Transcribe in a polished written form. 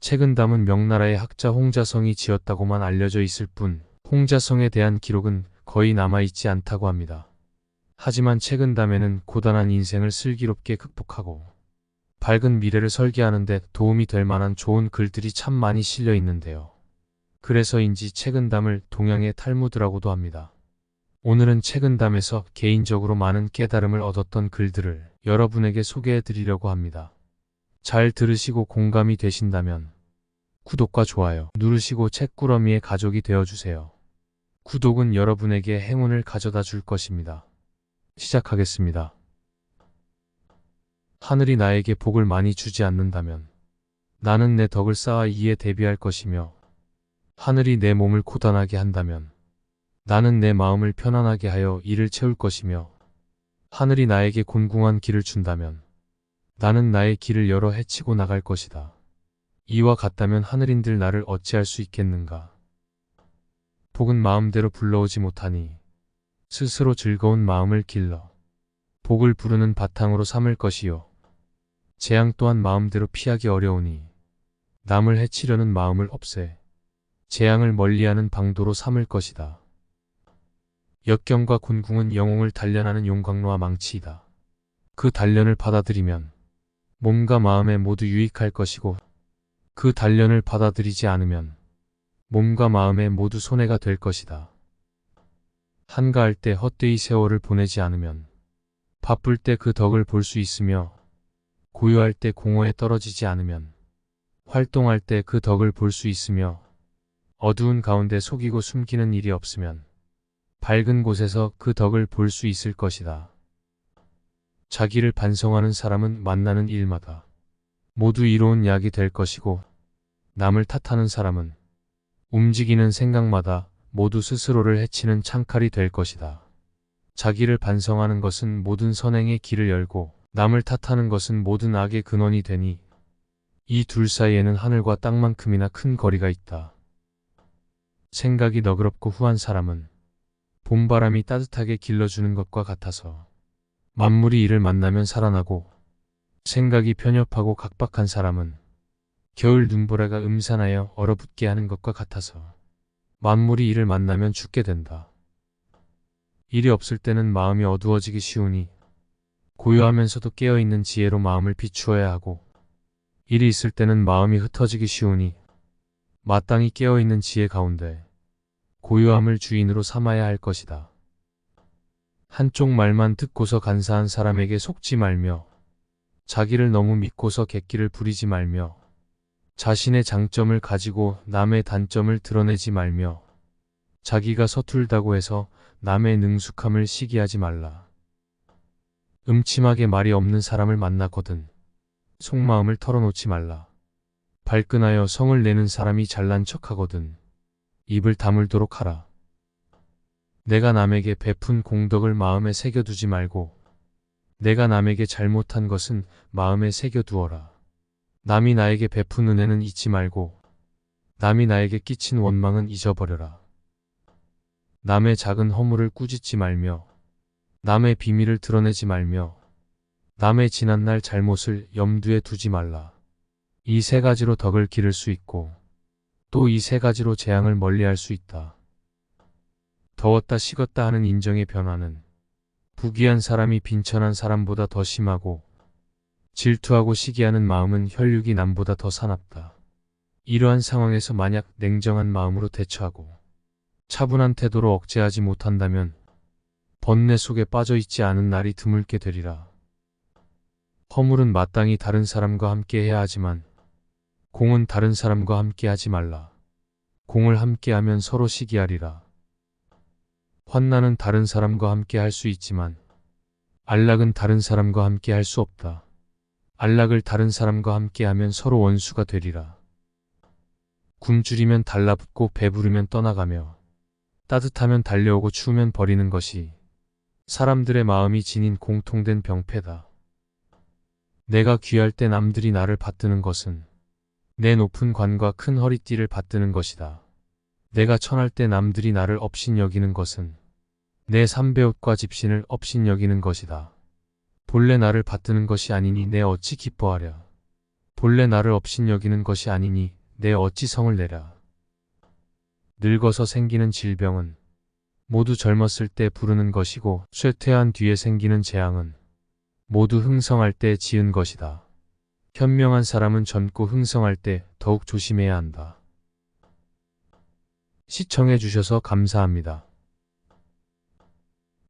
책은담은 명나라의 학자 홍자성이 지었다고만 알려져 있을 뿐 홍자성에 대한 기록은 거의 남아있지 않다고 합니다. 하지만 책은담에는 고단한 인생을 슬기롭게 극복하고 밝은 미래를 설계하는 데 도움이 될 만한 좋은 글들이 참 많이 실려 있는데요. 그래서인지 책은담을 동양의 탈무드라고도 합니다. 오늘은 책은담에서 개인적으로 많은 깨달음을 얻었던 글들을 여러분에게 소개해 드리려고 합니다. 잘 들으시고 공감이 되신다면 구독과 좋아요 누르시고 책꾸러미의 가족이 되어주세요. 구독은 여러분에게 행운을 가져다 줄 것입니다. 시작하겠습니다. 하늘이 나에게 복을 많이 주지 않는다면 나는 내 덕을 쌓아 이에 대비할 것이며, 하늘이 내 몸을 고단하게 한다면 나는 내 마음을 편안하게 하여 이를 채울 것이며, 하늘이 나에게 곤궁한 길을 준다면 나는 나의 길을 열어 헤치고 나갈 것이다. 이와 같다면 하늘인들 나를 어찌할 수 있겠는가. 복은 마음대로 불러오지 못하니 스스로 즐거운 마음을 길러 복을 부르는 바탕으로 삼을 것이요, 재앙 또한 마음대로 피하기 어려우니 남을 해치려는 마음을 없애 재앙을 멀리하는 방도로 삼을 것이다. 역경과 곤궁은 영웅을 단련하는 용광로와 망치이다. 그 단련을 받아들이면 몸과 마음에 모두 유익할 것이고, 그 단련을 받아들이지 않으면 몸과 마음에 모두 손해가 될 것이다. 한가할 때 헛되이 세월을 보내지 않으면 바쁠 때 그 덕을 볼 수 있으며, 고요할 때 공허에 떨어지지 않으면 활동할 때 그 덕을 볼 수 있으며, 어두운 가운데 속이고 숨기는 일이 없으면 밝은 곳에서 그 덕을 볼 수 있을 것이다. 자기를 반성하는 사람은 만나는 일마다 모두 이로운 약이 될 것이고, 남을 탓하는 사람은 움직이는 생각마다 모두 스스로를 해치는 창칼이 될 것이다. 자기를 반성하는 것은 모든 선행의 길을 열고, 남을 탓하는 것은 모든 악의 근원이 되니 이 둘 사이에는 하늘과 땅만큼이나 큰 거리가 있다. 생각이 너그럽고 후한 사람은 봄바람이 따뜻하게 길러주는 것과 같아서 만물이 이를 만나면 살아나고, 생각이 편협하고 각박한 사람은 겨울 눈보라가 음산하여 얼어붙게 하는 것과 같아서 만물이 이를 만나면 죽게 된다. 일이 없을 때는 마음이 어두워지기 쉬우니 고요하면서도 깨어있는 지혜로 마음을 비추어야 하고, 일이 있을 때는 마음이 흩어지기 쉬우니 마땅히 깨어있는 지혜 가운데 고요함을 주인으로 삼아야 할 것이다. 한쪽 말만 듣고서 간사한 사람에게 속지 말며, 자기를 너무 믿고서 객기를 부리지 말며, 자신의 장점을 가지고 남의 단점을 드러내지 말며, 자기가 서툴다고 해서 남의 능숙함을 시기하지 말라. 음침하게 말이 없는 사람을 만나거든 속마음을 털어놓지 말라. 발끈하여 성을 내는 사람이 잘난 척하거든 입을 다물도록 하라. 내가 남에게 베푼 공덕을 마음에 새겨두지 말고, 내가 남에게 잘못한 것은 마음에 새겨두어라. 남이 나에게 베푼 은혜는 잊지 말고, 남이 나에게 끼친 원망은 잊어버려라. 남의 작은 허물을 꾸짖지 말며, 남의 비밀을 드러내지 말며, 남의 지난날 잘못을 염두에 두지 말라. 이 세 가지로 덕을 기를 수 있고, 또 이 세 가지로 재앙을 멀리할 수 있다. 더웠다 식었다 하는 인정의 변화는 부귀한 사람이 빈천한 사람보다 더 심하고, 질투하고 시기하는 마음은 혈육이 남보다 더 사납다. 이러한 상황에서 만약 냉정한 마음으로 대처하고 차분한 태도로 억제하지 못한다면 번뇌 속에 빠져있지 않은 날이 드물게 되리라. 허물은 마땅히 다른 사람과 함께 해야 하지만 공은 다른 사람과 함께 하지 말라. 공을 함께하면 서로 시기하리라. 환난은 다른 사람과 함께 할 수 있지만 안락은 다른 사람과 함께 할 수 없다. 안락을 다른 사람과 함께하면 서로 원수가 되리라. 굶주리면 달라붙고 배부르면 떠나가며, 따뜻하면 달려오고 추우면 버리는 것이 사람들의 마음이 지닌 공통된 병폐다. 내가 귀할 때 남들이 나를 받드는 것은 내 높은 관과 큰 허리띠를 받드는 것이다. 내가 천할 때 남들이 나를 업신여기는 것은 내 삼배옷과 집신을 업신여기는 것이다. 본래 나를 받드는 것이 아니니 내 어찌 기뻐하랴. 본래 나를 업신여기는 것이 아니니 내 어찌 성을 내랴. 늙어서 생기는 질병은 모두 젊었을 때 부르는 것이고 쇠퇴한 뒤에 생기는 재앙은 모두 흥성할 때 지은 것이다. 현명한 사람은 젊고 흥성할 때 더욱 조심해야 한다. 시청해 주셔서 감사합니다.